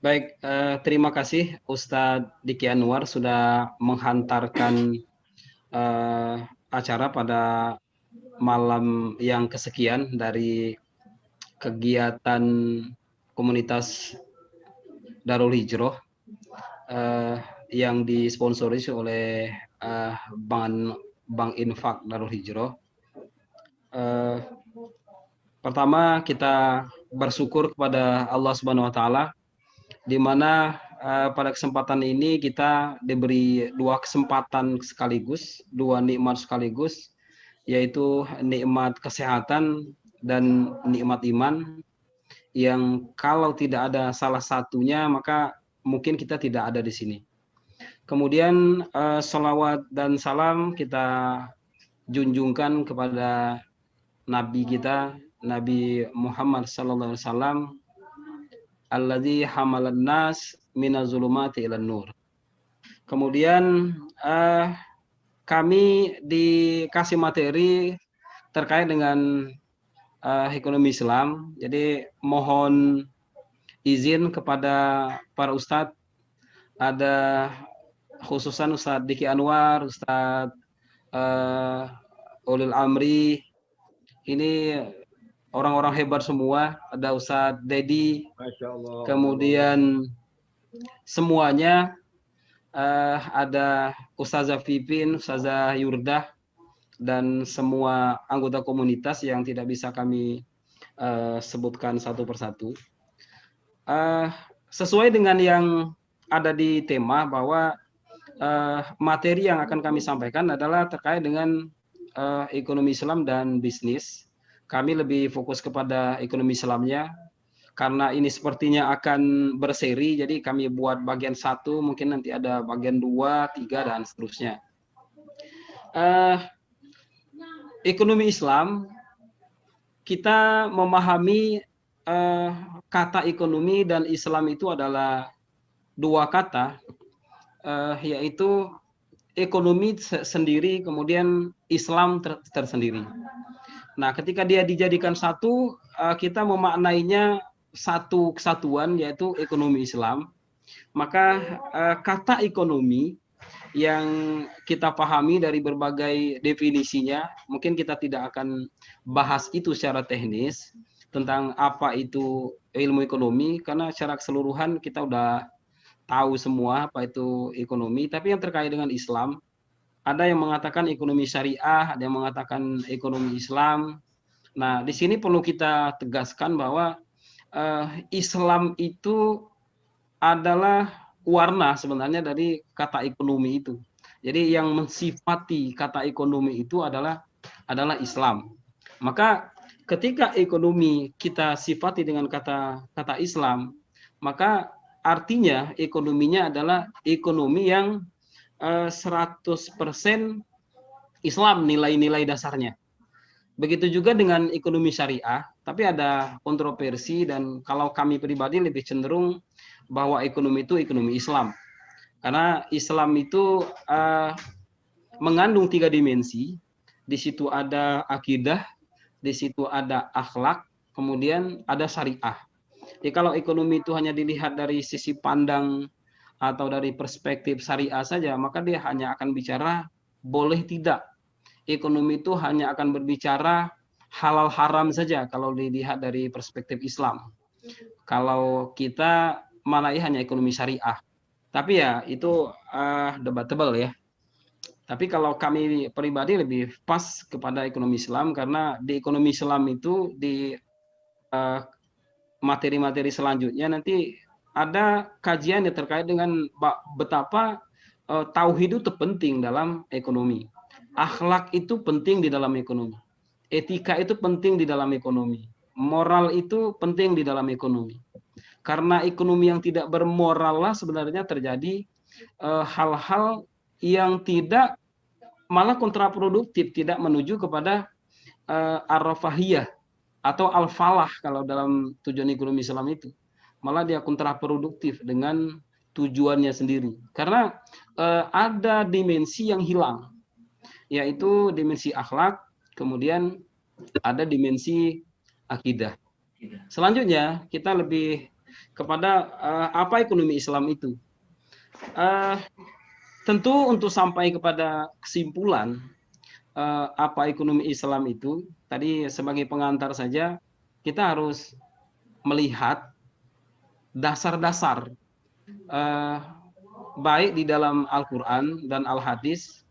Baik, terima kasih Ustadz Diki Anwar sudah menghantarkan acara pada malam yang kesekian dari kegiatan komunitas Darul Hijroh eh, yang disponsori oleh Bank Bank Infak Darul Hijroh. Eh, Pertama kita bersyukur kepada Allah Subhanahu Wa Taala di mana pada kesempatan ini kita diberi dua kesempatan sekaligus, dua nikmat sekaligus, yaitu nikmat kesehatan dan nikmat iman yang kalau tidak ada salah satunya maka mungkin kita tidak ada di sini. Kemudian salawat dan salam kita junjungkan kepada Nabi kita, Nabi Muhammad Sallallahu Alaihi Wasallam, alladzi hamalan nas minazulumati ilan nur. Kemudian kami dikasih materi terkait dengan ekonomi Islam. Jadi mohon izin kepada para ustadz, ada khususan Ustadz Diki Anwar, Ustadz Ulil Amri, ini orang-orang hebat semua. Ada Ustadz Dedi, Masya Allah. kemudian semuanya ada Ustazah Pipin, Ustazah Yurdah, dan semua anggota komunitas yang tidak bisa kami sebutkan satu persatu. Sesuai dengan yang ada di tema bahwa materi yang akan kami sampaikan adalah terkait dengan ekonomi Islam dan bisnis. Kami lebih fokus kepada ekonomi Islamnya karena ini sepertinya akan berseri, jadi kami buat bagian 1, mungkin nanti ada bagian 2, 3, dan seterusnya. Ekonomi Islam, kita memahami kata ekonomi dan Islam itu adalah dua kata, yaitu ekonomi sendiri, kemudian Islam tersendiri. Nah, ketika dia dijadikan satu, kita memaknainya satu kesatuan, yaitu ekonomi Islam. Maka kata ekonomi yang kita pahami dari berbagai definisinya, mungkin kita tidak akan bahas itu secara teknis tentang apa itu ilmu ekonomi, karena secara keseluruhan kita udah tahu semua apa itu ekonomi. Tapi yang terkait dengan Islam, ada yang mengatakan ekonomi syariah, ada yang mengatakan ekonomi Islam. Nah, di sini perlu kita tegaskan bahwa Islam itu adalah warna sebenarnya dari kata ekonomi itu. Jadi yang mensifati kata ekonomi itu adalah Islam. Maka ketika ekonomi kita sifati dengan kata Islam, maka artinya ekonominya adalah ekonomi yang 100% Islam nilai-nilai dasarnya. Begitu juga dengan ekonomi syariah, tapi ada kontroversi dan kalau kami pribadi lebih cenderung bahwa ekonomi itu ekonomi Islam. Karena Islam itu mengandung 3 dimensi, di situ ada akidah, di situ ada akhlak, kemudian ada syariah. Jadi kalau ekonomi itu hanya dilihat dari sisi pandang atau dari perspektif syariah saja, maka dia hanya akan bicara boleh tidak. Ekonomi itu hanya akan berbicara halal haram saja kalau dilihat dari perspektif Islam. Kalau kita manai hanya ekonomi syariah. Tapi ya itu debatable ya. Tapi kalau kami pribadi lebih pas kepada ekonomi Islam karena di ekonomi Islam itu di materi-materi selanjutnya nanti ada kajian yang terkait dengan betapa tauhid itu penting dalam ekonomi. Akhlak itu penting di dalam ekonomi. Etika itu penting di dalam ekonomi. Moral itu penting di dalam ekonomi. Karena ekonomi yang tidak bermoral lah sebenarnya terjadi hal-hal yang tidak, malah kontraproduktif, tidak menuju kepada ar-rafahiyah atau al-falah kalau dalam tujuan ekonomi Islam itu. Malah dia kontraproduktif dengan tujuannya sendiri. Karena ada dimensi yang hilang, yaitu dimensi akhlak, kemudian ada dimensi akidah. Selanjutnya kita lebih kepada apa ekonomi Islam itu. Uh, Tentu untuk sampai kepada kesimpulan apa ekonomi Islam itu, tadi sebagai pengantar saja kita harus melihat dasar-dasar uh, baik di dalam Al-Quran dan Al-Hadis.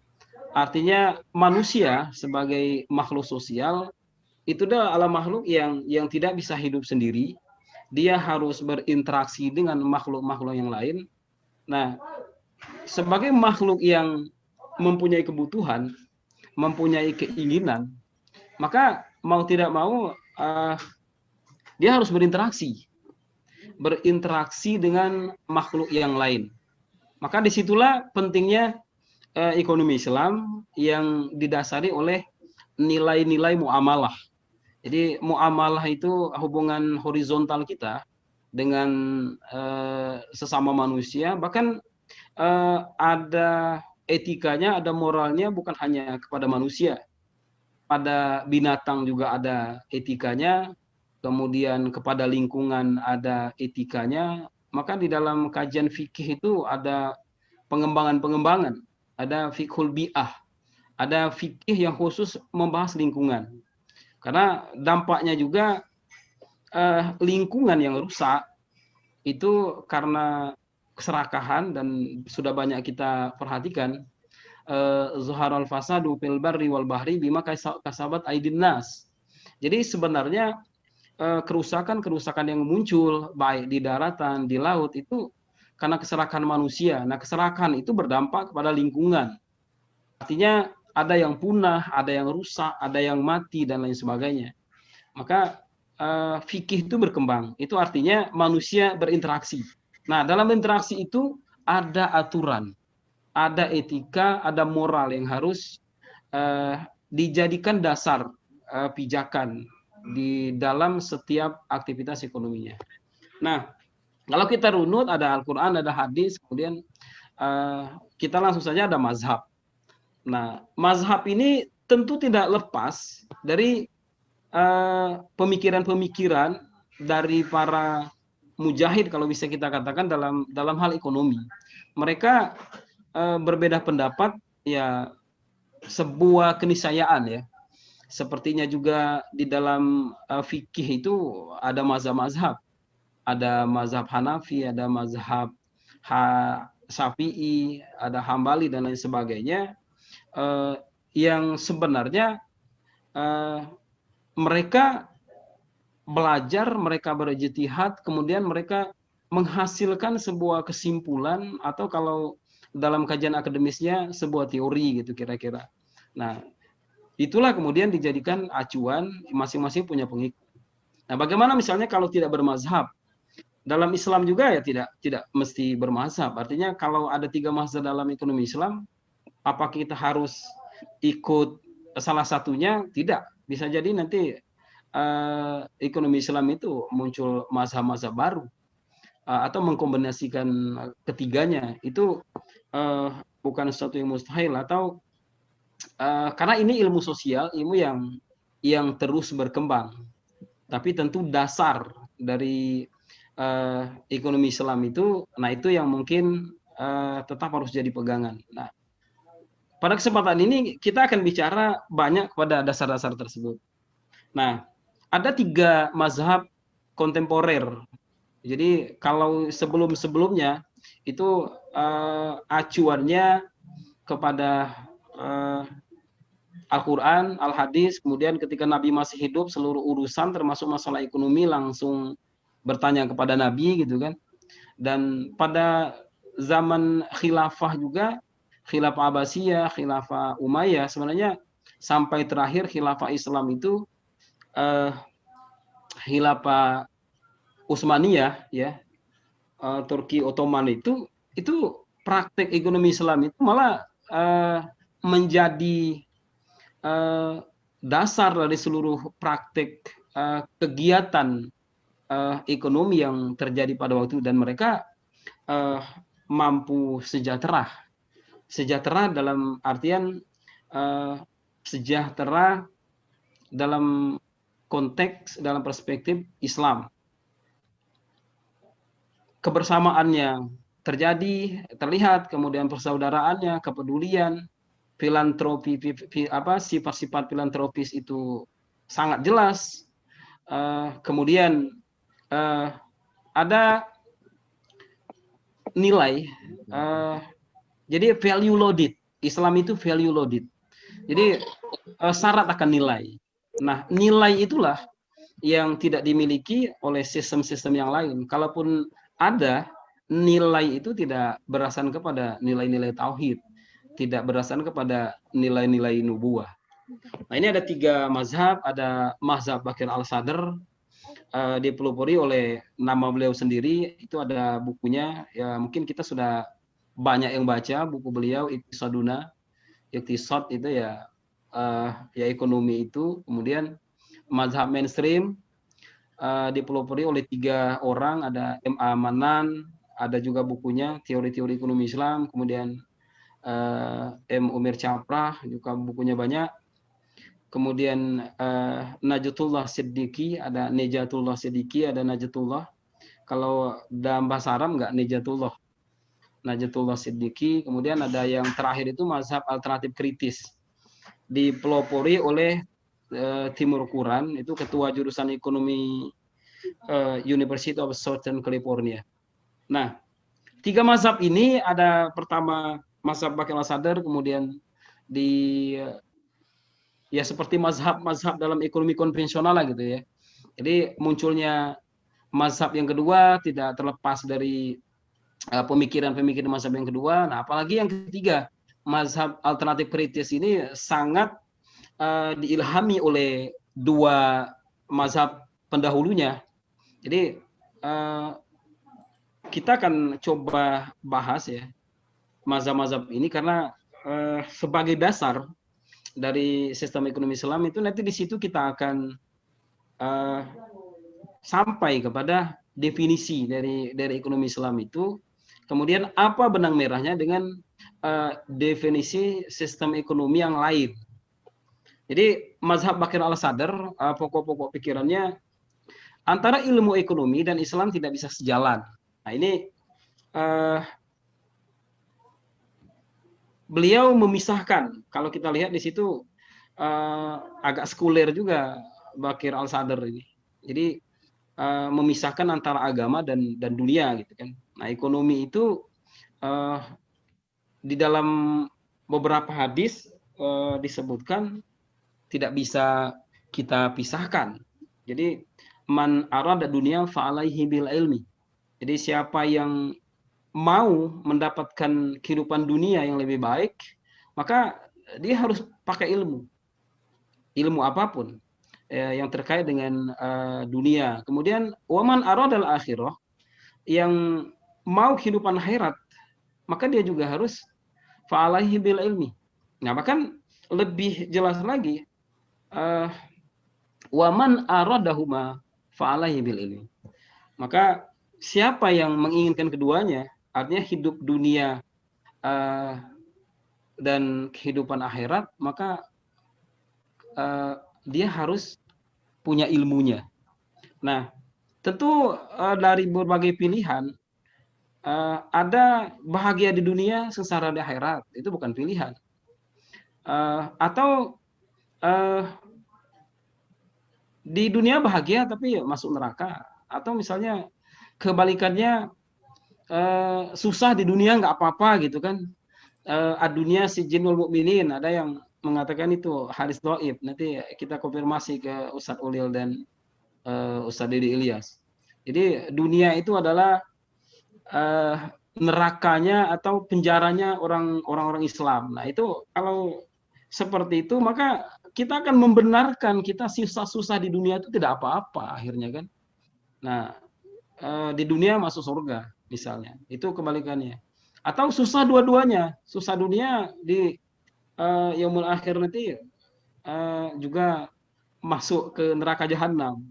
Artinya manusia sebagai makhluk sosial itu adalah makhluk yang tidak bisa hidup sendiri. Dia harus berinteraksi dengan makhluk-makhluk yang lain. Nah, sebagai makhluk yang mempunyai kebutuhan, mempunyai keinginan, maka mau tidak mau dia harus berinteraksi dengan makhluk yang lain. Maka disitulah pentingnya ekonomi Islam yang didasari oleh nilai-nilai muamalah. Jadi muamalah itu hubungan horizontal kita dengan sesama manusia, bahkan ada etikanya, ada moralnya bukan hanya kepada manusia. Pada binatang juga ada etikanya, kemudian kepada lingkungan ada etikanya. Maka di dalam kajian fikih itu ada pengembangan-pengembangan, ada fikhul bi'ah, ada fikih yang khusus membahas lingkungan. Karena dampaknya juga lingkungan yang rusak itu karena keserakahan, dan sudah banyak kita perhatikan zuharal fasadu fil barri wal bahri bima kasabat aidin nas. Jadi sebenarnya kerusakan-kerusakan yang muncul baik di daratan, di laut itu karena keserakahan manusia. Nah, keserakahan itu berdampak kepada lingkungan. Artinya ada yang punah, ada yang rusak, ada yang mati dan lain sebagainya. Maka fikih itu berkembang. Itu artinya manusia berinteraksi. Nah, dalam interaksi itu ada aturan, ada etika, ada moral yang harus dijadikan dasar pijakan di dalam setiap aktivitas ekonominya. Nah, kalau kita runut ada Al-Quran, ada hadis, kemudian kita langsung saja ada mazhab. Nah, mazhab ini tentu tidak lepas dari pemikiran-pemikiran dari para mujahid, kalau bisa kita katakan, dalam hal ekonomi. Mereka berbeda pendapat, ya sebuah keniscayaan ya. Sepertinya juga di dalam fikih itu ada mazhab-mazhab. Ada mazhab Hanafi, ada mazhab Syafi'i, ada Hambali dan lain sebagainya, yang sebenarnya mereka belajar, mereka berijtihad, kemudian mereka menghasilkan sebuah kesimpulan, atau kalau dalam kajian akademisnya sebuah teori gitu kira-kira. Nah, itulah kemudian dijadikan acuan, masing-masing punya pengikut. Nah, bagaimana misalnya kalau tidak bermazhab? Dalam Islam juga ya tidak mesti bermazhab. Artinya kalau ada 3 mazhab dalam ekonomi Islam, apa kita harus ikut salah satunya? Tidak. Bisa jadi nanti ekonomi Islam itu muncul mazhab-mazhab baru, atau mengkombinasikan ketiganya. Itu bukan sesuatu yang mustahil, atau karena ini ilmu sosial, ilmu yang terus berkembang. Tapi tentu dasar dari ekonomi Islam itu, nah itu yang mungkin tetap harus jadi pegangan. Nah, pada kesempatan ini kita akan bicara banyak pada dasar-dasar tersebut. Nah, ada 3 mazhab kontemporer. Jadi kalau sebelum-sebelumnya itu acuannya kepada Al-Quran, Al-Hadis, kemudian ketika Nabi masih hidup, seluruh urusan termasuk masalah ekonomi langsung bertanya kepada Nabi gitu kan. Dan pada zaman khilafah juga, khilafah Abbasiyah, khilafah Umayyah, sebenarnya sampai terakhir khilafah Islam itu khilafah Utsmaniyah ya, Turki Ottoman itu praktek ekonomi Islam itu malah menjadi dasar dari seluruh praktek kegiatan ekonomi yang terjadi pada waktu itu, dan mereka mampu sejahtera dalam artian sejahtera dalam konteks, dalam perspektif Islam. kebersamaannya terjadi, terlihat, kemudian persaudaraannya, kepedulian, filantropi, sifat-sifat filantropis itu sangat jelas. Kemudian ada nilai, jadi value loaded. Islam itu value loaded. Jadi syarat akan nilai. Nah, nilai itulah yang tidak dimiliki oleh sistem-sistem yang lain. Kalaupun ada, nilai itu tidak berdasarkan kepada nilai-nilai tauhid, tidak berdasarkan kepada nilai-nilai nubuah. Nah, ini ada 3 mazhab, ada mazhab Bakir al-Sadr, dipelopori oleh nama beliau sendiri, itu ada bukunya, ya mungkin kita sudah banyak yang baca buku beliau, Iqtisaduna, Iqtisad itu ya ekonomi itu. Kemudian mazhab mainstream dipelopori oleh 3 orang, ada M.A. Manan, ada juga bukunya Teori-Teori Ekonomi Islam, kemudian M. Umir Caprah, juga bukunya banyak. Kemudian Najatullah Siddiqi, ada Nejatullah Siddiqi, ada Najatullah. Kalau dalam bahasa Arab enggak Nejatullah, Najatullah Siddiqi. Kemudian ada yang terakhir itu mazhab alternatif kritis, dipelopori oleh Timur Quran, itu ketua jurusan ekonomi University of Southern California. Nah, 3 mazhab ini ada pertama mazhab Bakir al-Sadr, kemudian ya seperti mazhab-mazhab dalam ekonomi konvensional lah gitu ya. Jadi munculnya mazhab yang kedua tidak terlepas dari pemikiran-pemikiran mazhab yang kedua. Nah, apalagi yang ketiga, mazhab alternatif kritis ini sangat diilhami oleh 2 mazhab pendahulunya. Jadi kita akan coba bahas ya mazhab-mazhab ini karena sebagai dasar dari sistem ekonomi Islam itu, nanti di situ kita akan sampai kepada definisi dari ekonomi Islam itu, kemudian apa benang merahnya dengan definisi sistem ekonomi yang lain. Jadi mazhab Bakir al-Sadr, pokok-pokok pikirannya, antara ilmu ekonomi dan Islam tidak bisa sejalan. Nah, ini beliau memisahkan. Kalau kita lihat di situ agak sekuler juga Bakir al-Sadr ini. Jadi memisahkan antara agama dan dunia gitu kan. Nah, ekonomi itu di dalam beberapa hadis disebutkan tidak bisa kita pisahkan. Jadi man arada dunia fa'alaihi bil ilmi. Jadi siapa yang mau mendapatkan kehidupan dunia yang lebih baik, maka dia harus pakai ilmu. Ilmu apapun yang terkait dengan dunia. Kemudian waman aradal akhirah, yang mau kehidupan akhirat, maka dia juga harus fa'alaihi bil ilmi. Nah, bahkan lebih jelas lagi, waman aradahuma fa'alaihi bil ilmi. Maka siapa yang menginginkan keduanya, artinya hidup dunia dan kehidupan akhirat, maka dia harus punya ilmunya. Nah, tentu dari berbagai pilihan, ada bahagia di dunia, sengsara di akhirat, itu bukan pilihan. Atau di dunia bahagia tapi masuk neraka, atau misalnya kebalikannya, susah di dunia nggak apa-apa gitu kan. Ad-dunya sijinul mukminin, ada yang mengatakan itu hadis dhaif. Nanti kita konfirmasi ke Ustadz Ulil dan Ustadz Didi Ilyas. Jadi dunia itu adalah nerakanya atau penjaranya orang-orang Islam. Nah, itu kalau seperti itu, maka kita akan membenarkan kita susah-susah di dunia itu tidak apa-apa akhirnya kan. Nah, di dunia masuk surga misalnya, itu kebalikannya. Atau susah dua-duanya, susah dunia di yaumul akhir nanti juga masuk ke neraka jahanam.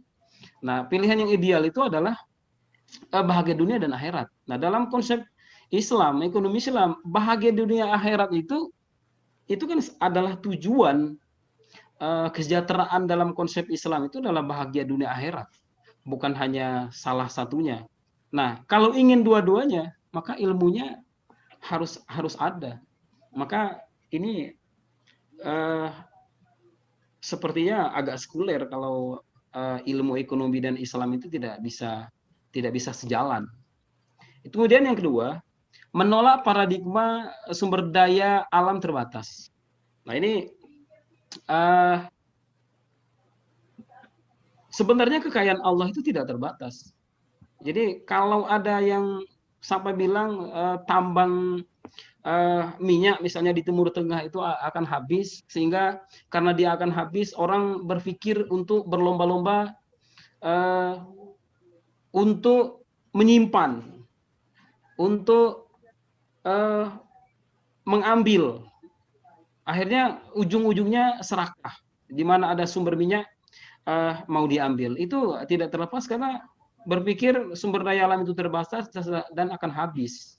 Nah, pilihan yang ideal itu adalah bahagia dunia dan akhirat. Nah, dalam konsep Islam, ekonomi Islam, bahagia dunia akhirat itu kan adalah tujuan. Kesejahteraan dalam konsep Islam itu adalah bahagia dunia akhirat, bukan hanya salah satunya. Nah, kalau ingin dua-duanya, maka ilmunya harus ada. Maka ini uh, sepertinya agak sekuler kalau ilmu ekonomi dan Islam itu tidak bisa sejalan. Itu kemudian yang kedua, menolak paradigma sumber daya alam terbatas. Nah ini uh, sebenarnya kekayaan Allah itu tidak terbatas. Jadi kalau ada yang sampai bilang tambang minyak misalnya di Timur Tengah itu akan habis, sehingga karena dia akan habis orang berpikir untuk berlomba-lomba untuk menyimpan, untuk mengambil. Akhirnya ujung-ujungnya serakah. Di mana ada sumber minyak mau diambil. Itu tidak terlepas karena berpikir sumber daya alam itu terbatas dan akan habis.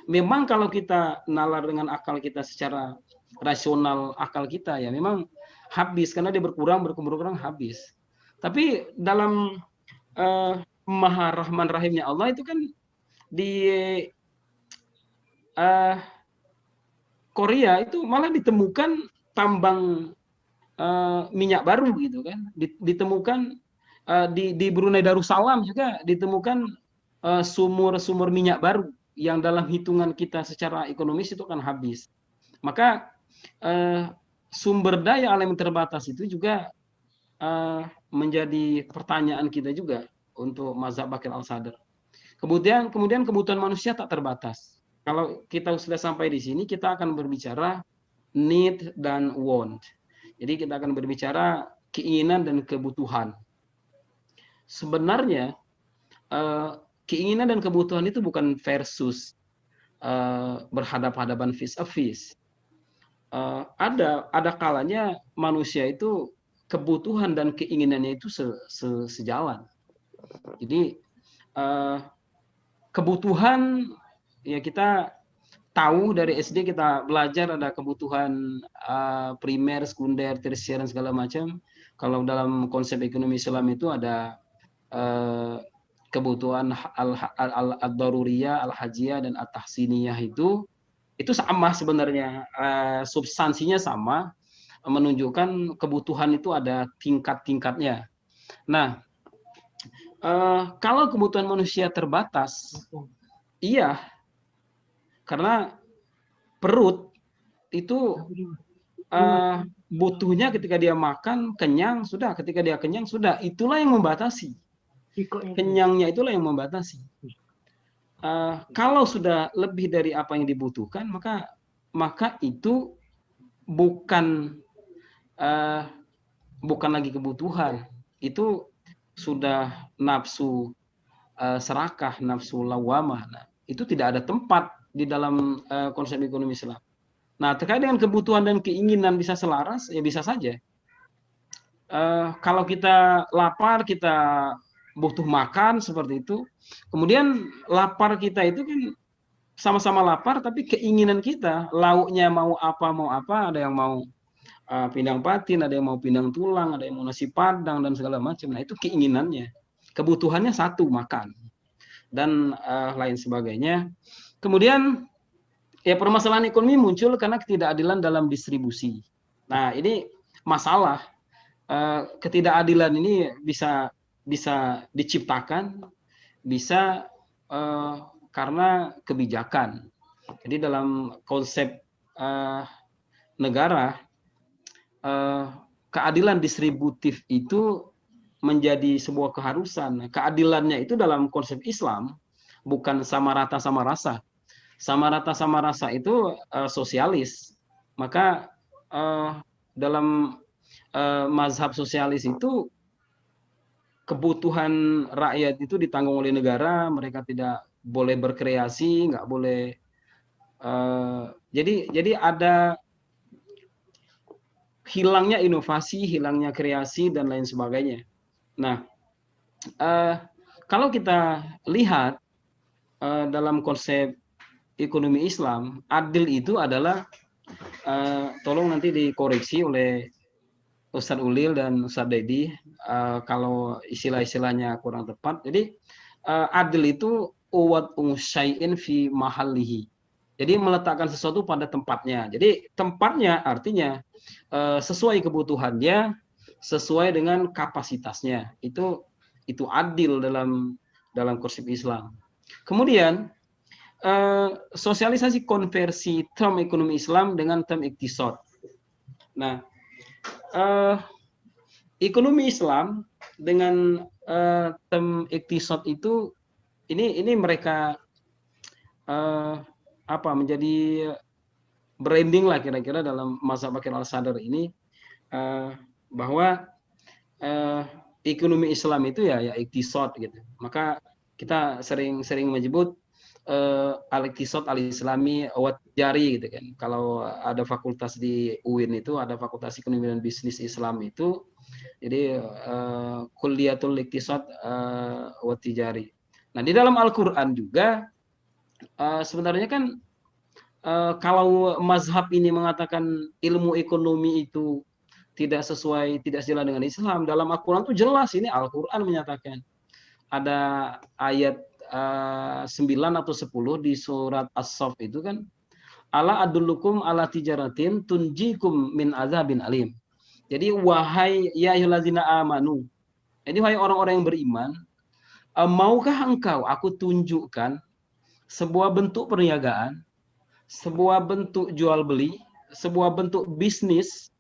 Memang kalau kita nalar dengan akal kita secara rasional, akal kita ya memang habis karena dia berkurang habis. Tapi dalam Maha Rahman Rahimnya Allah itu kan di Korea itu malah ditemukan tambang minyak baru gitu kan, ditemukan di Brunei Darussalam juga ditemukan sumur-sumur minyak baru yang dalam hitungan kita secara ekonomis itu akan habis. Maka sumber daya alam yang terbatas itu juga menjadi pertanyaan kita juga untuk mazhab Bakir al-Sadr. Kemudian kebutuhan manusia tak terbatas. Kalau kita sudah sampai di sini, kita akan berbicara need dan want. Jadi kita akan berbicara keinginan dan kebutuhan. Sebenarnya keinginan dan kebutuhan itu bukan versus berhadap-hadapan face to face. Ada kalanya manusia itu kebutuhan dan keinginannya itu sejalan. Jadi kebutuhan ya kita tahu dari SD kita belajar ada kebutuhan primer, sekunder, tersier dan segala macam. Kalau dalam konsep ekonomi Islam itu ada kebutuhan al-daruriyah, al-hajiyah dan at-tahsiniyah itu sama sebenarnya, substansinya sama, menunjukkan kebutuhan itu ada tingkat-tingkatnya. Nah, kalau kebutuhan manusia terbatas, iya, karena perut itu butuhnya ketika dia makan kenyang sudah, ketika dia kenyang sudah, itulah yang membatasi. Kenyangnya itulah yang membatasi. Kalau sudah lebih dari apa yang dibutuhkan, maka itu bukan lagi kebutuhan, itu sudah nafsu serakah, nafsu lawamah. Nah, itu tidak ada tempat di dalam konsep ekonomi Islam. Nah, terkait dengan kebutuhan dan keinginan bisa selaras, ya bisa saja. Kalau kita lapar, kita butuh makan seperti itu. Kemudian lapar kita itu kan sama-sama lapar, tapi keinginan kita lauknya mau apa, ada yang mau pindang patin, ada yang mau pindang tulang, ada yang mau nasi padang dan segala macam. Nah itu keinginannya, kebutuhannya satu, makan dan lain sebagainya. Kemudian ya permasalahan ekonomi muncul karena ketidakadilan dalam distribusi. Nah ini masalah, ketidakadilan ini bisa diciptakan, bisa karena kebijakan. Jadi dalam konsep negara, keadilan distributif itu menjadi sebuah keharusan. Keadilannya itu dalam konsep Islam bukan sama rata sama rasa. Sama rata sama rasa itu sosialis. Maka dalam mazhab sosialis itu kebutuhan rakyat itu ditanggung oleh negara, mereka tidak boleh berkreasi, nggak boleh. Jadi ada hilangnya inovasi, hilangnya kreasi dan lain sebagainya. Nah, kalau kita lihat dalam konsep ekonomi Islam, adil itu adalah, tolong nanti dikoreksi oleh Ustadz Ulil dan Ustadz Dedi kalau istilah-istilahnya kurang tepat. Jadi adil itu uwat syai'in fi mahallihi. Jadi meletakkan sesuatu pada tempatnya. Jadi tempatnya artinya sesuai kebutuhannya, sesuai dengan kapasitasnya. Itu adil dalam konsep Islam. Kemudian sosialisasi konversi term ekonomi Islam dengan term iktisad. Nah, ekonomi Islam dengan term iktisad itu ini mereka menjadi branding lah kira-kira dalam mazhab Bakir al-Sadr ini, bahwa ekonomi Islam itu ya iktisad gitu. Maka kita sering menyebut al-iktisad al-islami wa jari gitu kan. Kalau ada fakultas di UIN itu ada fakultas ekonomi dan bisnis Islam itu, jadi kulliyatul iktisad wa tijari. Nah, di dalam Al-Qur'an juga sebenarnya kan kalau mazhab ini mengatakan ilmu ekonomi itu tidak sesuai, tidak sejalan dengan Islam, dalam Al-Quran itu jelas, ini Al-Quran menyatakan. Ada ayat 9 atau 10 di surat As-Saff itu kan, ala adullukum ala tijaratin tunjikum min azabin alim. Jadi wahai ya ayyuhallazina amanu, jadi wahai orang-orang yang beriman, maukah engkau aku tunjukkan sebuah bentuk perniagaan, sebuah bentuk jual beli, sebuah bentuk bisnis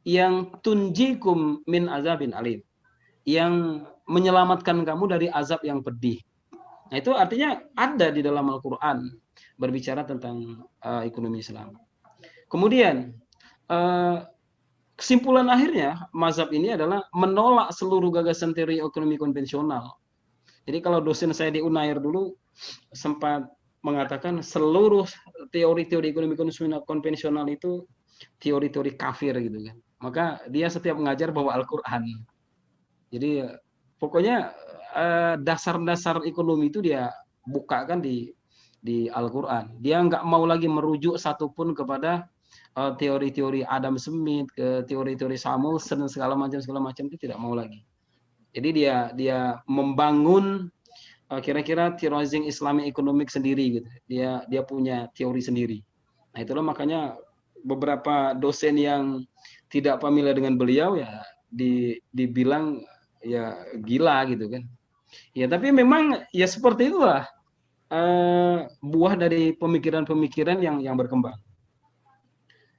yang tunjikum min azabin alim, yang menyelamatkan kamu dari azab yang pedih. Nah, itu artinya ada di dalam Al-Quran berbicara tentang ekonomi Islam. Kemudian kesimpulan akhirnya mazhab ini adalah menolak seluruh gagasan teori ekonomi konvensional. Jadi kalau dosen saya di Unair dulu sempat mengatakan seluruh teori-teori ekonomi konvensional itu teori-teori kafir gitu kan. Maka dia setiap mengajar bawa Al-Quran. Jadi pokoknya dasar-dasar ekonomi itu dia bukakan di Al-Quran. Dia nggak mau lagi merujuk satupun kepada teori-teori Adam Smith, ke teori-teori Samuelson dan segala macam itu tidak mau lagi. Jadi dia membangun kira-kira theorizing Islamic economic sendiri gitu. Dia punya teori sendiri. Nah, itulah makanya beberapa dosen yang tidak familiar dengan beliau ya dibilang ya gila gitu kan. Ya tapi memang ya seperti itulah buah dari pemikiran-pemikiran yang berkembang.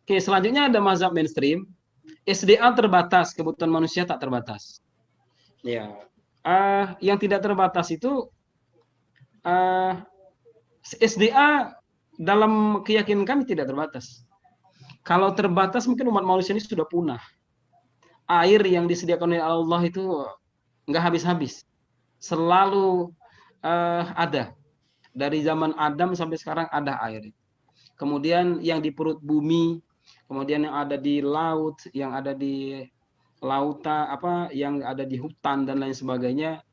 Oke, selanjutnya ada mazhab mainstream. SDA terbatas, kebutuhan manusia tak terbatas. Ya, yang tidak terbatas itu SDA dalam keyakinan kami tidak terbatas. Kalau terbatas mungkin umat manusia ini sudah punah. Air yang disediakan oleh Allah itu nggak habis-habis. Selalu ada. Dari zaman Adam sampai sekarang ada air. Kemudian yang di perut bumi, kemudian yang ada di laut, yang ada di lauta, yang ada di hutan dan lain sebagainya,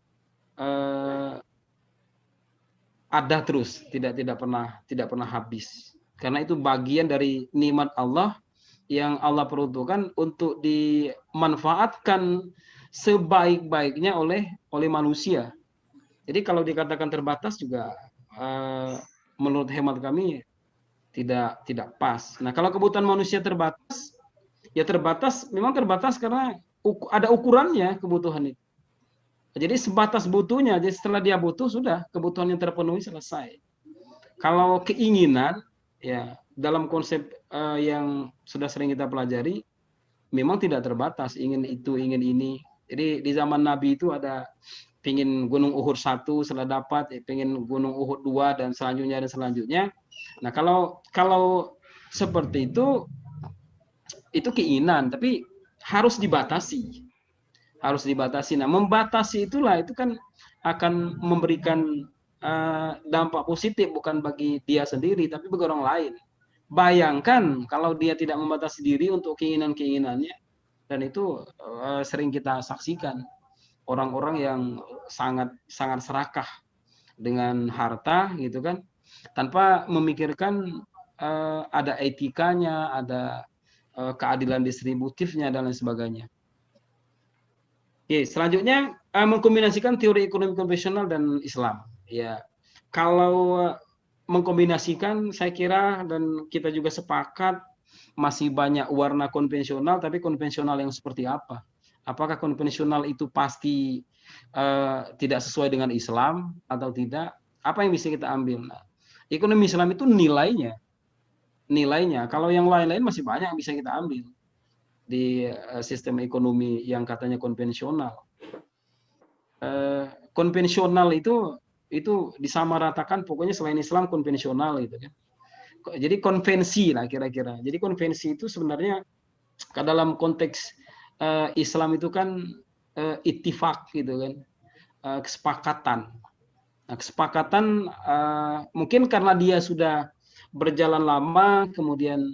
ada terus, tidak pernah habis. Karena itu bagian dari nikmat Allah yang Allah peruntukkan untuk dimanfaatkan sebaik-baiknya oleh manusia. Jadi kalau dikatakan terbatas juga menurut hemat kami tidak pas. Nah, kalau kebutuhan manusia terbatas, ya terbatas, memang terbatas karena ada ukurannya kebutuhan itu. Jadi sebatas butuhnya, jadi setelah dia butuh sudah kebutuhannya terpenuhi selesai. Kalau keinginan, ya dalam konsep yang sudah sering kita pelajari, memang tidak terbatas, ingin itu, ingin ini. Jadi di zaman Nabi itu ada pingin Gunung Uhud 1 setelah dapat, pingin Gunung Uhud 2 dan selanjutnya. Nah kalau seperti itu keinginan, tapi harus dibatasi. Nah, membatasi itulah itu kan akan memberikan dampak positif bukan bagi dia sendiri tapi bagi orang lain. Bayangkan kalau dia tidak membatasi diri untuk keinginan-keinginannya, dan itu sering kita saksikan orang-orang yang sangat serakah dengan harta gitu kan, tanpa memikirkan ada etikanya, ada keadilan distributifnya dan lain sebagainya. Oke, selanjutnya mengkombinasikan teori ekonomi konvensional dan Islam. Ya, kalau mengkombinasikan, saya kira dan kita juga sepakat masih banyak warna konvensional, tapi konvensional yang seperti apa? Apakah konvensional itu pasti tidak sesuai dengan Islam atau tidak? Apa yang bisa kita ambil? Nah, ekonomi Islam itu nilainya. Kalau yang lain-lain masih banyak yang bisa kita ambil di sistem ekonomi yang katanya konvensional. Konvensional itu disamaratakan pokoknya selain Islam konvensional gitu kan. Jadi konvensi lah kira-kira. Jadi konvensi itu sebenarnya dalam konteks Islam itu kan ittifaq gitu kan, kesepakatan. Nah, kesepakatan mungkin karena dia sudah berjalan lama, kemudian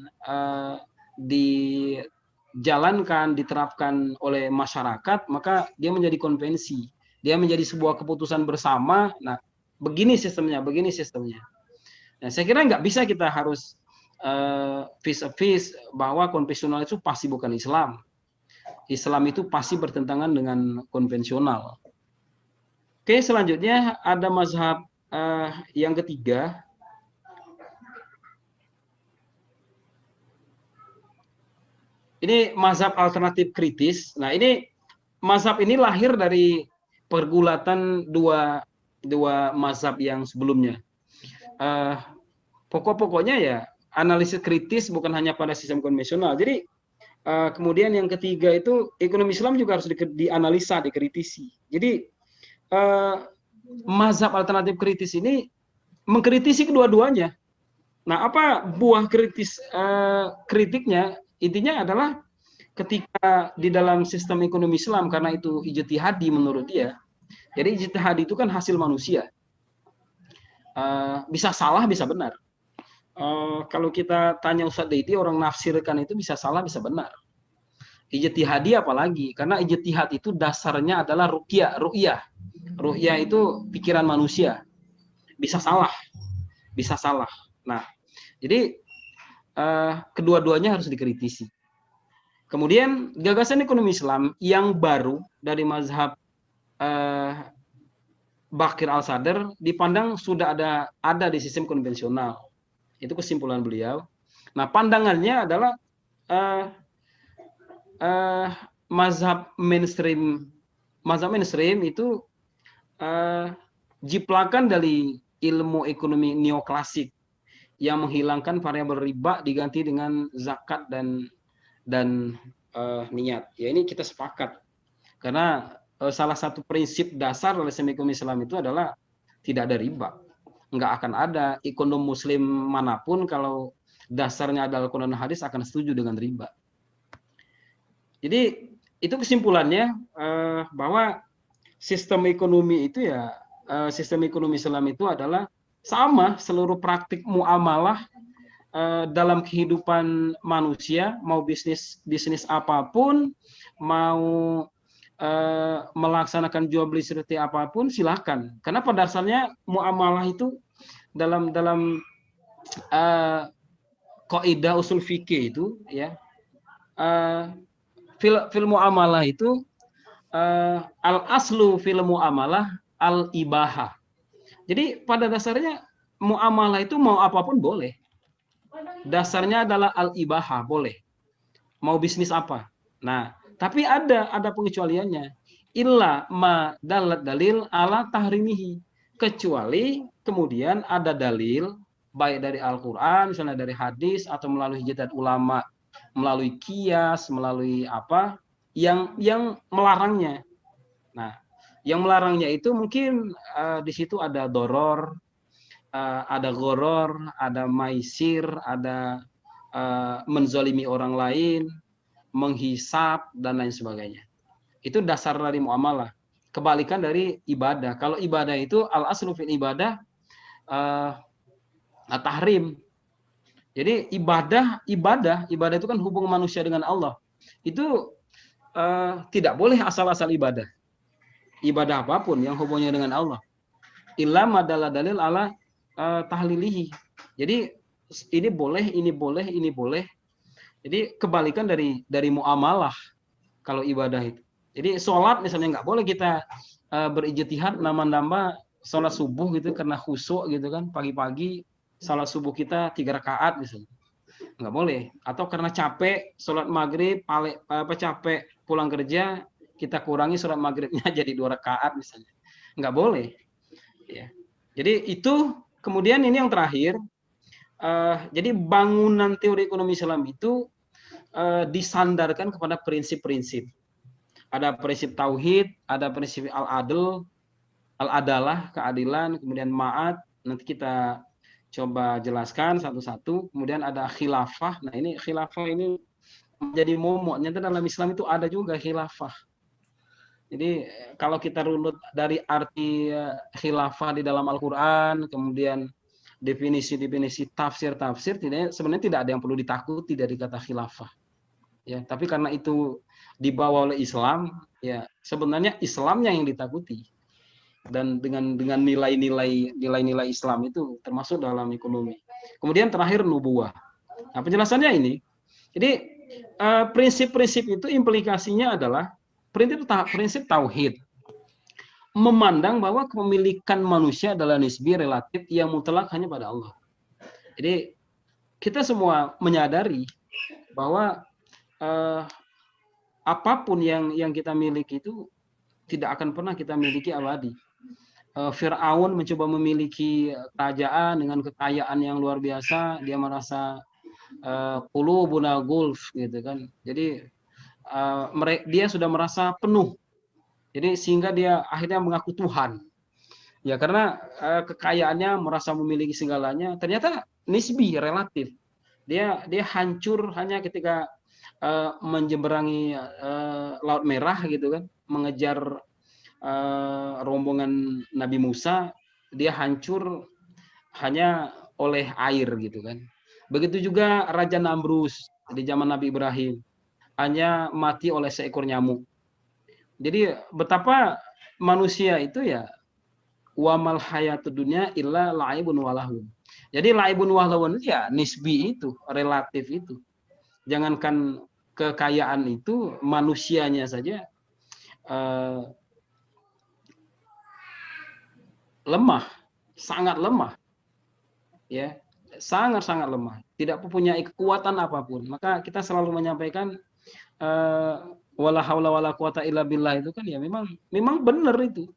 dijalankan, diterapkan oleh masyarakat, maka dia menjadi konvensi. Dia menjadi sebuah keputusan bersama. Nah, begini sistemnya. Nah, saya kira nggak bisa kita harus vis-a-vis bahwa konvensional itu pasti bukan Islam. Islam itu pasti bertentangan dengan konvensional. Oke, selanjutnya ada mazhab yang ketiga. Ini mazhab alternatif kritis. Nah, ini mazhab ini lahir dari pergulatan dua mazhab yang sebelumnya. Pokok-pokoknya ya analisis kritis bukan hanya pada sistem konvensional. Jadi kemudian yang ketiga itu ekonomi Islam juga harus dianalisa, dikritisi. Jadi mazhab alternatif kritis ini mengkritisi kedua-duanya. Nah, apa buah kritiknya? Intinya adalah ketika di dalam sistem ekonomi Islam, karena itu ijtihadi menurut dia. Jadi ijtihadi itu kan hasil manusia. Bisa salah, bisa benar. Kalau kita tanya Ustadz Deiti, orang nafsirkan itu bisa salah, bisa benar. Ijtihadi apalagi, karena ijtihad itu dasarnya adalah ru'yah. Ru'yah itu pikiran manusia. Bisa salah, bisa salah. Nah, jadi kedua-duanya harus dikritisi. Kemudian gagasan ekonomi Islam yang baru dari mazhab Bakir al-Sadr dipandang sudah ada di sistem konvensional. Itu kesimpulan beliau. Nah, pandangannya adalah mazhab mainstream itu jiplakan dari ilmu ekonomi neoklasik yang menghilangkan variabel riba diganti dengan zakat dan niat. Ya, ini kita sepakat. Karena salah satu prinsip dasar dalam sistem ekonomi Islam itu adalah tidak ada riba. Nggak akan ada ekonom muslim manapun kalau dasarnya adalah Al-Quran dan hadis akan setuju dengan riba. Jadi itu kesimpulannya bahwa sistem ekonomi itu ya sistem ekonomi Islam itu adalah sama seluruh praktik muamalah dalam kehidupan manusia, mau bisnis apapun, mau melaksanakan jual beli seperti apapun, silahkan. Karena pada dasarnya muamalah itu dalam kaidah usul fikih itu ya fil muamalah itu al aslu fil muamalah al ibaha. Jadi pada dasarnya muamalah itu mau apapun boleh. Dasarnya adalah al ibaha, boleh. Mau bisnis apa? Nah, tapi ada pengecualiannya. Illa ma dalat dalil ala tahrimihi. Kecuali kemudian ada dalil baik dari Al-Qur'an, misalnya dari hadis atau melalui ijtihad ulama, melalui kias, melalui apa yang melarangnya. Nah, yang melarangnya itu mungkin di situ ada doror, ada goror, ada maisir, ada menzolimi orang lain, menghisap, dan lain sebagainya. Itu dasar dari muamalah. Kebalikan dari ibadah. Kalau ibadah itu al-aslu fil ibadah tahrim. Jadi ibadah itu kan hubungan manusia dengan Allah. Itu tidak boleh asal-asal ibadah. Ibadah apapun yang hubungannya dengan Allah. Illa madalla dalil ala tahlilihi. Jadi ini boleh, ini boleh, ini boleh. Jadi kebalikan dari muamalah kalau ibadah itu. Jadi sholat misalnya nggak boleh kita berijtihad nambah-nambah sholat subuh gitu karena khusyuk gitu kan, pagi-pagi sholat subuh kita 3 rakaat misalnya, nggak boleh. Atau karena capek sholat maghrib, capek pulang kerja, kita kurangi sholat maghribnya jadi 2 rakaat misalnya, nggak boleh. Ya. Jadi itu, kemudian ini yang terakhir, jadi bangunan teori ekonomi Islam itu disandarkan kepada prinsip-prinsip. Ada prinsip tauhid, ada prinsip al-adl, al-adalah, keadilan, kemudian ma'ad, nanti kita coba jelaskan satu-satu. Kemudian ada khilafah. Nah, ini khilafah ini menjadi momok. Ternyata dalam Islam itu ada juga khilafah. Jadi kalau kita runut dari arti khilafah di dalam Al-Qur'an, kemudian definisi-definisi tafsir-tafsir, sebenarnya tidak ada yang perlu ditakuti dari kata khilafah. Ya, tapi karena itu dibawa oleh Islam, ya sebenarnya Islamnya yang ditakuti. Dan dengan nilai-nilai Islam itu termasuk dalam ekonomi. Kemudian terakhir nubuah. Nah, penjelasannya ini. Jadi prinsip-prinsip itu implikasinya adalah prinsip tauhid. Memandang bahwa kepemilikan manusia adalah nisbi, relatif, yang mutlak hanya pada Allah. Jadi kita semua menyadari bahwa apapun yang kita miliki itu tidak akan pernah kita miliki abadi. Fir'aun mencoba memiliki kerajaan dengan kekayaan yang luar biasa, dia merasa qulubuna gulf gitu kan. Jadi dia sudah merasa penuh. Jadi sehingga dia akhirnya mengaku Tuhan. Ya karena kekayaannya, merasa memiliki segalanya, ternyata nisbi, relatif. Dia hancur hanya ketika menyeberangi Laut Merah gitu kan, mengejar rombongan Nabi Musa, dia hancur hanya oleh air gitu kan. Begitu juga Raja Namrus di zaman Nabi Ibrahim, hanya mati oleh seekor nyamuk. Jadi betapa manusia itu ya, wamal hayatud dunya illa laibun walahun. Jadi laibun walahun ya nisbi, itu relatif itu. Jangankan kekayaan itu, manusianya saja lemah, sangat lemah, ya, sangat lemah, tidak punya kekuatan apapun. Maka kita selalu menyampaikan wala haula wala quwata illa billah itu kan, ya memang benar itu.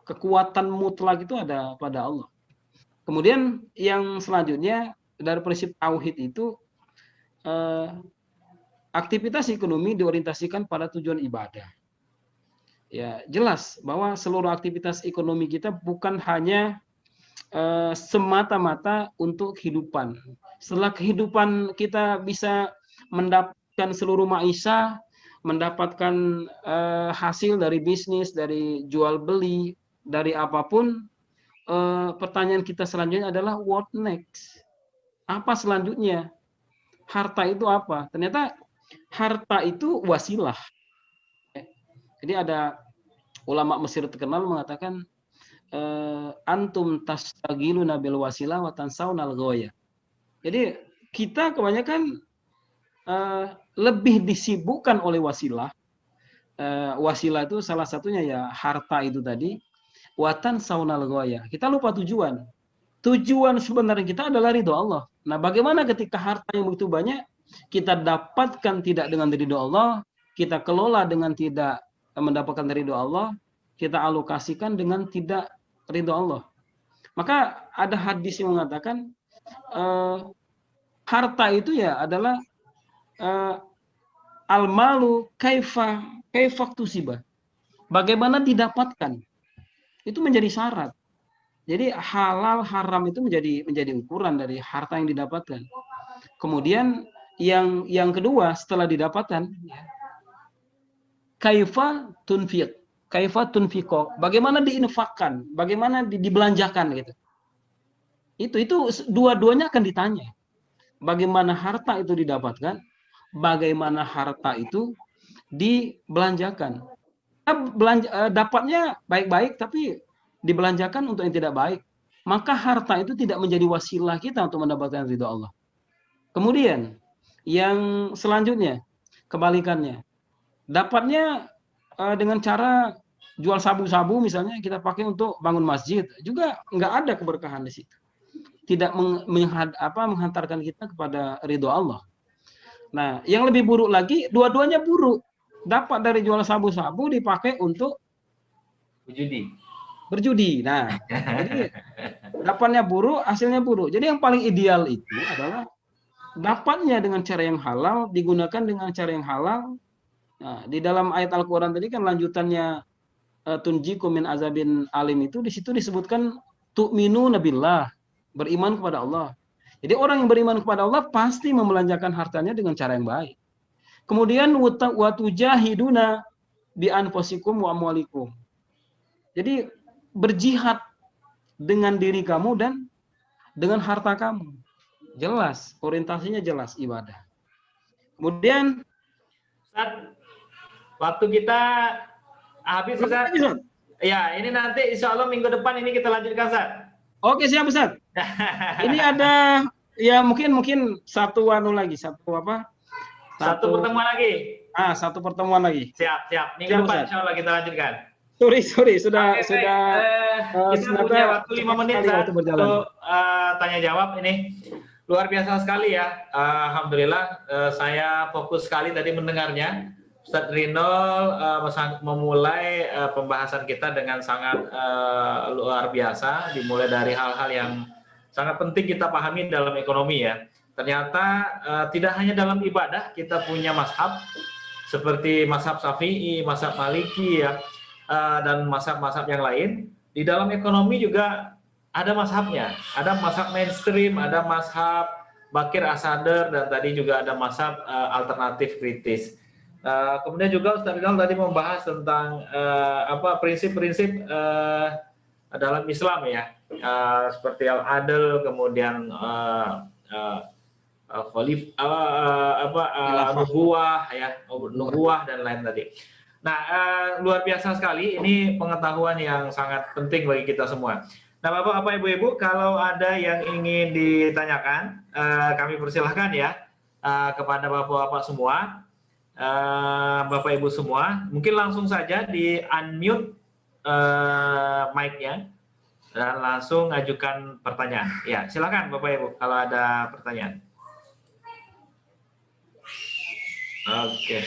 Kekuatan mutlak itu ada pada Allah. Kemudian yang selanjutnya dari prinsip tauhid itu, aktivitas ekonomi diorientasikan pada tujuan ibadah. Ya, jelas bahwa seluruh aktivitas ekonomi kita bukan hanya semata-mata untuk kehidupan. Setelah kehidupan kita bisa mendapatkan seluruh maisha, mendapatkan hasil dari bisnis, dari jual beli, dari apapun, pertanyaan kita selanjutnya adalah what next? Apa selanjutnya? Harta itu apa? Ternyata harta itu wasilah. Jadi ada ulama Mesir terkenal mengatakan, antum tastagiluna bil wasilah wa tansaunal ghaya. Jadi kita kebanyakan lebih disibukkan oleh wasilah. Wasilah itu salah satunya ya harta itu tadi. Watan saunal ghaya. Kita lupa tujuan. Tujuan sebenarnya kita adalah ridho Allah. Nah, bagaimana ketika harta yang begitu banyak kita dapatkan tidak dengan ridho Allah, kita kelola dengan tidak mendapatkan ridho Allah, kita alokasikan dengan tidak ridho Allah. Maka ada hadis yang mengatakan harta itu ya adalah al-malu kaifa tusiba. Bagaimana didapatkan? Itu menjadi syarat. Jadi halal haram itu menjadi ukuran dari harta yang didapatkan. Kemudian yang kedua setelah didapatkan, kaifa tunfiq, kaifa tunfiqo, bagaimana diinfakkan, bagaimana dibelanjakan gitu. Itu dua-duanya akan ditanya. Bagaimana harta itu didapatkan, bagaimana harta itu dibelanjakan. Dapatnya baik-baik tapi dibelanjakan untuk yang tidak baik, maka harta itu tidak menjadi wasilah kita untuk mendapatkan ridha Allah. Kemudian yang selanjutnya kebalikannya, dapatnya dengan cara jual sabu-sabu misalnya kita pakai untuk bangun masjid, juga nggak ada keberkahan di situ. Tidak menghantarkan kita kepada ridho Allah. Nah, yang lebih buruk lagi, dua-duanya buruk. Dapat dari jual sabu-sabu dipakai untuk berjudi. Nah, jadi dapatnya buruk, hasilnya buruk. Jadi yang paling ideal itu adalah dapatnya dengan cara yang halal, digunakan dengan cara yang halal. Nah, di dalam ayat Al-Quran tadi kan lanjutannya tunjikum min azabin alim itu di situ disebutkan tu'minu nabillah, beriman kepada Allah. Jadi orang yang beriman kepada Allah pasti membelanjakan hartanya dengan cara yang baik. Kemudian watujahiduna bi anfusikum wa amwalikum. Jadi berjihad dengan diri kamu dan dengan harta kamu. Jelas, orientasinya jelas ibadah. Kemudian Ustaz, waktu kita habis, Ustaz. Ya, ini nanti insya Allah minggu depan ini kita lanjutkan, Ustaz. Oke, siap, Ustaz. Ini ada ya mungkin satu pertemuan lagi. Satu pertemuan lagi. Siap. Minggu depan insya Allah kita lanjutkan. Sorry, sudah kita punya waktu 5 menit Ustaz, untuk tanya jawab ini. Luar biasa sekali ya. Alhamdulillah saya fokus sekali tadi mendengarnya. Ustadz Rinol memulai pembahasan kita dengan sangat luar biasa, dimulai dari hal-hal yang sangat penting kita pahami dalam ekonomi ya. Ternyata tidak hanya dalam ibadah kita punya mazhab seperti mazhab Syafi'i, mazhab Maliki ya, dan mazhab-mazhab yang lain. Di dalam ekonomi juga ada mazhabnya, ada mazhab mainstream, ada mazhab Bakir Asader, dan tadi juga ada mazhab alternatif kritis. Kemudian juga Ustaz Rinal tadi membahas tentang prinsip-prinsip dalam Islam ya, seperti al-adl, kemudian nubuah dan lain tadi. Nah, luar biasa sekali, ini pengetahuan yang sangat penting bagi kita semua. Nah, Bapak, Ibu-Ibu, kalau ada yang ingin ditanyakan, kami persilahkan ya kepada Bapak-Bapak semua. Bapak Ibu semua, mungkin langsung saja di unmute mic-nya dan langsung ajukan pertanyaan. Ya, silakan Bapak Ibu kalau ada pertanyaan. Oke.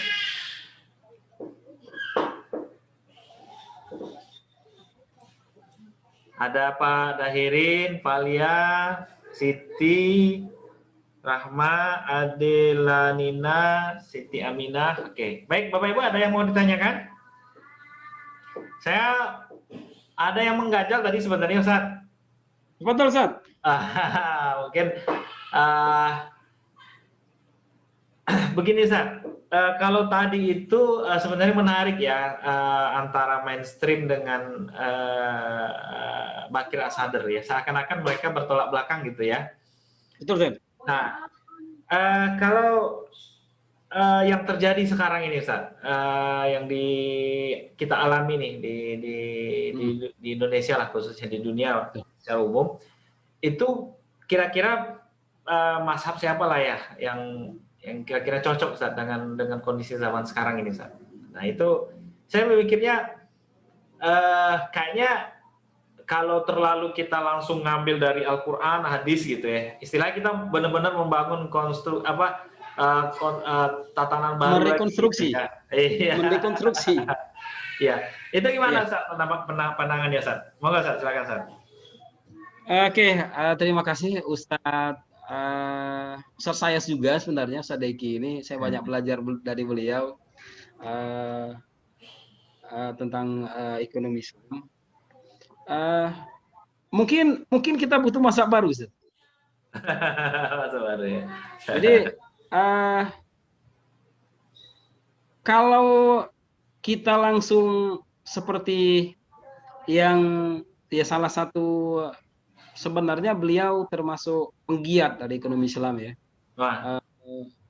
Ada Pak Dahirin, Valia, Siti, Rahma, Adelanina, Siti Aminah. Oke, baik Bapak Ibu, ada yang mau ditanyakan? Saya ada yang mengganjal tadi sebenarnya, Ustaz. Betul, Ustaz. Mungkin begini, Ustaz. Kalau tadi itu sebenarnya menarik ya, antara mainstream dengan Bakir Asader ya. Seakan-akan mereka bertolak belakang gitu ya. Betul, Ustaz. Nah, kalau yang terjadi sekarang ini, Ustaz, yang kita alami nih di Indonesia lah, khususnya di dunia secara umum, itu kira-kira mazhab siapa lah ya yang kira-kira cocok, Ustaz, dengan kondisi zaman sekarang ini, Ustaz. Nah, itu saya memikirnya kayaknya kalau terlalu kita langsung ngambil dari Al-Quran, hadis gitu ya, istilah kita benar-benar membangun tatanan baru, merekonstruksi. Mendekonstruksi. Ya, itu gimana, Ustaz, pandangannya, Ustaz? Monggo, Ustaz, silakan, Ustaz. Oke, terima kasih Ustaz. Ustaz saya juga sebenarnya, Ustaz Deki ini saya banyak belajar dari beliau tentang ekonomi Islam. Mungkin kita butuh mazhab baru, Ustaz. Mazhab baru ya. Jadi kalau kita langsung seperti yang ya salah satu, sebenarnya beliau termasuk penggiat dari ekonomi Islam ya.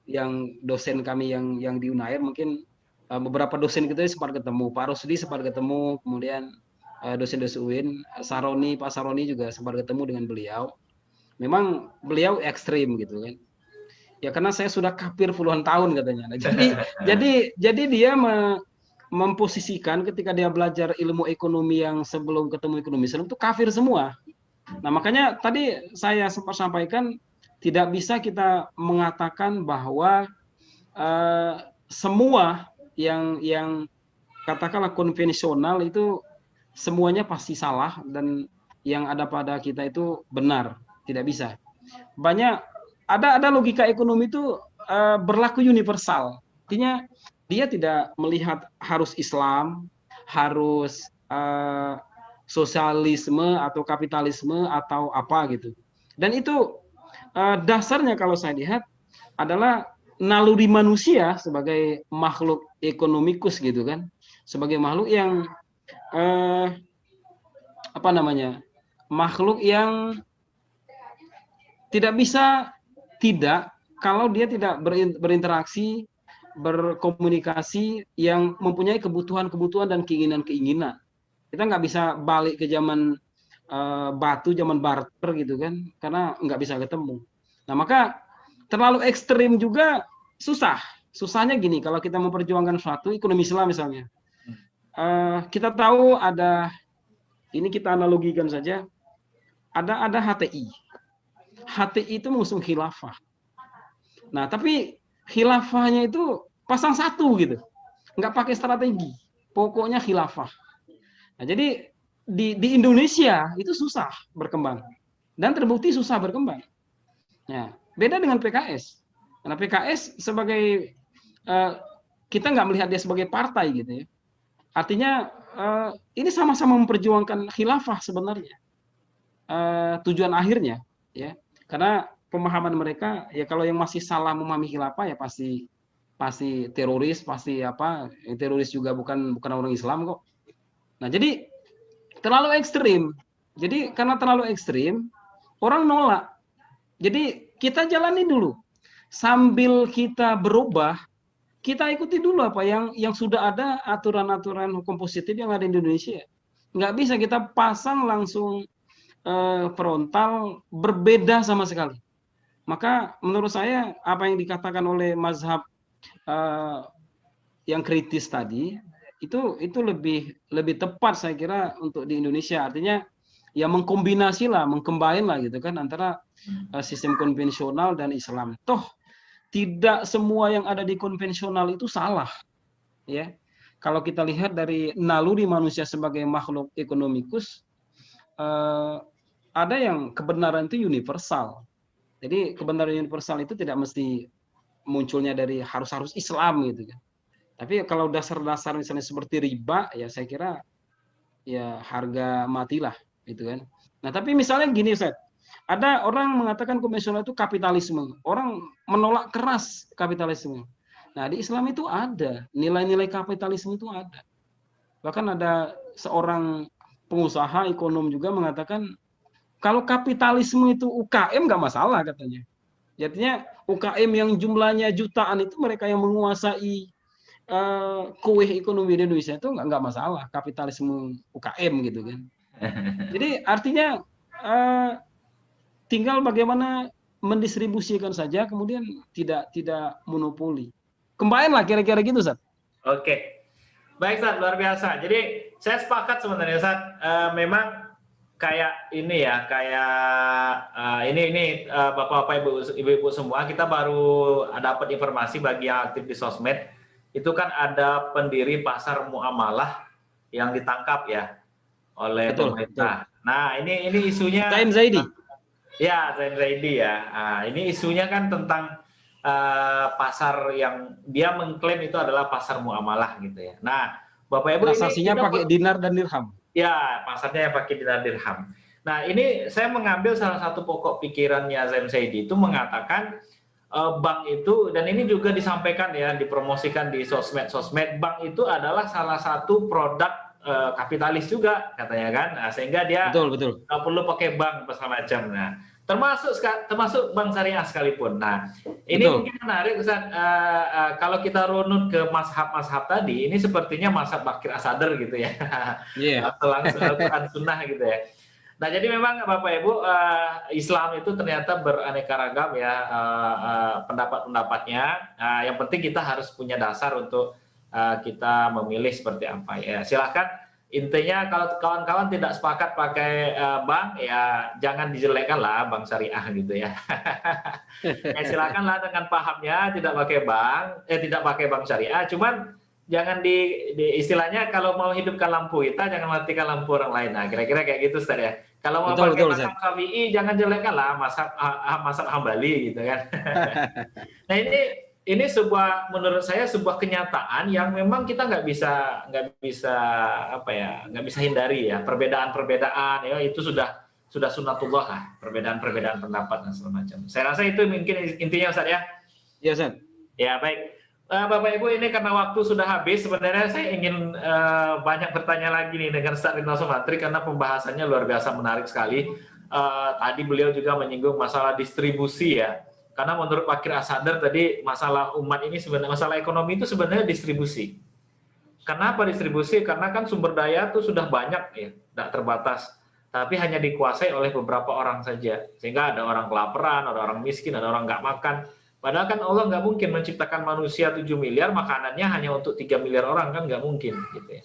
Yang dosen kami yang di Unair, mungkin beberapa dosen kita sempat ketemu, Pak Rusdi sempat ketemu, kemudian dosen-dosen UIN, Pak Saroni juga sempat ketemu dengan beliau. Memang beliau ekstrim gitu kan. Ya karena saya sudah kafir puluhan tahun katanya. Nah, jadi dia memposisikan ketika dia belajar ilmu ekonomi yang sebelum ketemu ekonomi Islam itu kafir semua. Nah, makanya tadi saya sempat sampaikan tidak bisa kita mengatakan bahwa semua yang katakanlah konvensional itu semuanya pasti salah dan yang ada pada kita itu benar. Tidak bisa. Banyak ada logika ekonomi itu berlaku universal. Artinya dia tidak melihat harus Islam, harus sosialisme atau kapitalisme atau apa gitu. Dan itu dasarnya kalau saya lihat adalah naluri manusia sebagai makhluk ekonomikus gitu kan, sebagai makhluk yang apa namanya, makhluk yang tidak bisa tidak kalau dia tidak berinteraksi, berkomunikasi yang mempunyai kebutuhan-kebutuhan dan keinginan-keinginan. Kita nggak bisa balik ke zaman batu, zaman barter gitu kan, karena nggak bisa ketemu. Nah, maka terlalu ekstrim juga susah. Susahnya gini, kalau kita memperjuangkan suatu ekonomi Islam misalnya, kita tahu ada, ini kita analogikan saja, ada HTI. HTI itu mengusung khilafah. Nah, tapi khilafahnya itu pasang satu gitu, nggak pakai strategi, pokoknya khilafah. Nah, jadi di Indonesia itu susah berkembang dan terbukti susah berkembang. Nah, beda dengan PKS. Karena PKS sebagai kita nggak melihat dia sebagai partai gitu ya. Artinya ini sama-sama memperjuangkan khilafah sebenarnya. Tujuan akhirnya ya. Karena pemahaman mereka ya kalau yang masih salah memahami khilafah ya pasti teroris, pasti apa, teroris juga bukan orang Islam kok. Nah, jadi terlalu ekstrim. Jadi karena terlalu ekstrim, orang nolak. Jadi kita jalani dulu. Sambil kita berubah, kita ikuti dulu apa yang sudah ada aturan-aturan hukum positif yang ada di Indonesia. Nggak bisa kita pasang langsung frontal berbeda sama sekali. Maka menurut saya apa yang dikatakan oleh mazhab yang kritis tadi itu lebih tepat saya kira untuk di Indonesia. Artinya ya mengkombinasi lah, mengcombine lah gitu kan antara sistem konvensional dan Islam. Toh tidak semua yang ada di konvensional itu salah, ya. Kalau kita lihat dari naluri manusia sebagai makhluk ekonomikus, ada yang kebenaran itu universal. Jadi kebenaran universal itu tidak mesti munculnya dari harus Islam gitu kan. Tapi kalau dasar-dasar misalnya seperti riba, ya saya kira ya harga matilah gitu kan. Nah, tapi misalnya gini Ustaz, ada orang mengatakan konvensional itu kapitalisme. Orang menolak keras kapitalisme. Nah, di Islam itu ada nilai-nilai kapitalisme itu ada. Bahkan ada seorang pengusaha ekonom juga mengatakan kalau kapitalisme itu UKM nggak masalah katanya. Jadinya UKM yang jumlahnya jutaan itu mereka yang menguasai kue ekonomi di Indonesia itu nggak masalah kapitalisme UKM gitu kan. Jadi artinya tinggal bagaimana mendistribusikan saja, kemudian tidak monopoli. Kembali lah kira-kira gitu, Ustaz. Oke, baik Ustaz, luar biasa. Jadi saya sepakat sebenarnya Ustaz, memang kayak ini ya, kayak ini bapak-bapak, ibu-ibu semua, kita baru dapat informasi bagi yang aktif di sosmed, itu kan ada pendiri pasar muamalah yang ditangkap ya oleh pemerintah. Betul. Nah, ini isunya Zain Zaidi. Ya, Zain Zaidi ya. Nah, ini isunya kan tentang pasar yang dia mengklaim itu adalah pasar muamalah gitu ya. Nah, Bapak Ibu, transaksinya pakai dinar dan dirham. Ya, pasarnya yang pakai dinar dirham. Nah, ini saya mengambil salah satu pokok pikirannya Zain Zaidi itu mengatakan bank itu, dan ini juga disampaikan ya, dipromosikan di sosmed, bank itu adalah salah satu produk kapitalis juga katanya kan. Nah, sehingga dia betul. perlu pakai bank segala macam. Nah, termasuk bank syariah sekalipun. Nah, ini mungkin menarik Ustaz, kalau kita runut ke mazhab tadi, ini sepertinya mazhab Bakir Asadr gitu ya. Langsung Al-Quran Sunnah gitu ya. Nah, jadi memang Bapak Ibu, Islam itu ternyata beraneka ragam ya pendapat-pendapatnya. Yang penting kita harus punya dasar untuk kita memilih seperti apa ya. Silahkan. Intinya kalau kawan-kawan tidak sepakat pakai bank, ya jangan dijelekkan lah bank syariah gitu ya. Ya silakanlah dengan pahamnya tidak pakai bank syariah. Cuman jangan di istilahnya kalau mau hidupkan lampu kita jangan matikan lampu orang lain. Nah kira-kira kayak gitu Ustaz ya. Kalau mau pakai mazhab Syafi'i jangan jelekkan lah mazhab Hambali gitu kan. Nah ini sebuah, menurut saya sebuah kenyataan yang memang kita nggak bisa hindari ya, perbedaan ya itu sudah sunatullah lah, perbedaan pendapat dan segala macam. Saya rasa itu mungkin intinya Ustaz ya. Iya Ustaz. Ya baik, Bapak Ibu, ini karena waktu sudah habis, sebenarnya saya ingin banyak bertanya lagi nih dengan Ustaz Ridwan Sumatri karena pembahasannya luar biasa menarik sekali. Tadi beliau juga menyinggung masalah distribusi ya. Karena menurut Pak Kir Asadar tadi masalah umat ini sebenarnya masalah ekonomi itu sebenarnya distribusi. Kenapa distribusi? Karena kan sumber daya itu sudah banyak ya, tidak terbatas. Tapi hanya dikuasai oleh beberapa orang saja. Sehingga ada orang kelaparan, ada orang miskin, ada orang nggak makan. Padahal kan Allah nggak mungkin menciptakan manusia 7 miliar, makanannya hanya untuk 3 miliar orang, kan nggak mungkin gitu ya.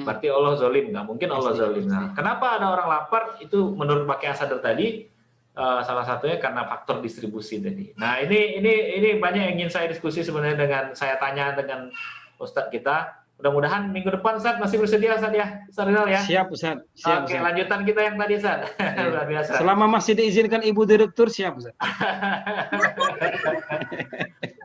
Berarti Allah zalim, nggak mungkin Allah zalim. Nah, kenapa ada orang lapar? Itu menurut Pak Kir Asadar tadi salah satunya karena faktor distribusi tadi. Nah ini banyak yang ingin saya diskusi sebenarnya saya tanya dengan Ustadz kita. Mudah-mudahan minggu depan Ustadz masih bersedia Ustadz ya, Ustadz Rinal ya. Siap Ustadz. Siap, Oke, lanjutan kita yang tadi Ustadz. Luar biasa. Selama masih diizinkan Ibu Direktur siap Ustadz.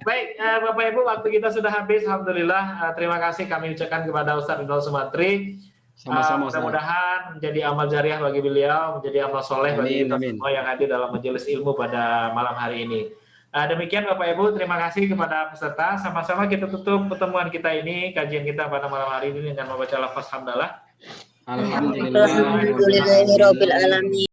Baik, Bapak Ibu, waktu kita sudah habis. Alhamdulillah. Terima kasih kami ucapkan kepada Ustadz Ridwan Sumatri. Sama-sama. Mudah-mudahan menjadi amal jariah bagi beliau, menjadi amal soleh bagi kita semua yang hadir dalam majelis ilmu pada malam hari ini. Demikian Bapak Ibu, terima kasih kepada peserta. Sama-sama kita tutup pertemuan kita ini, kajian kita pada malam hari ini dengan membaca lafaz hamdalah. Alhamdulillahirabbil alamin.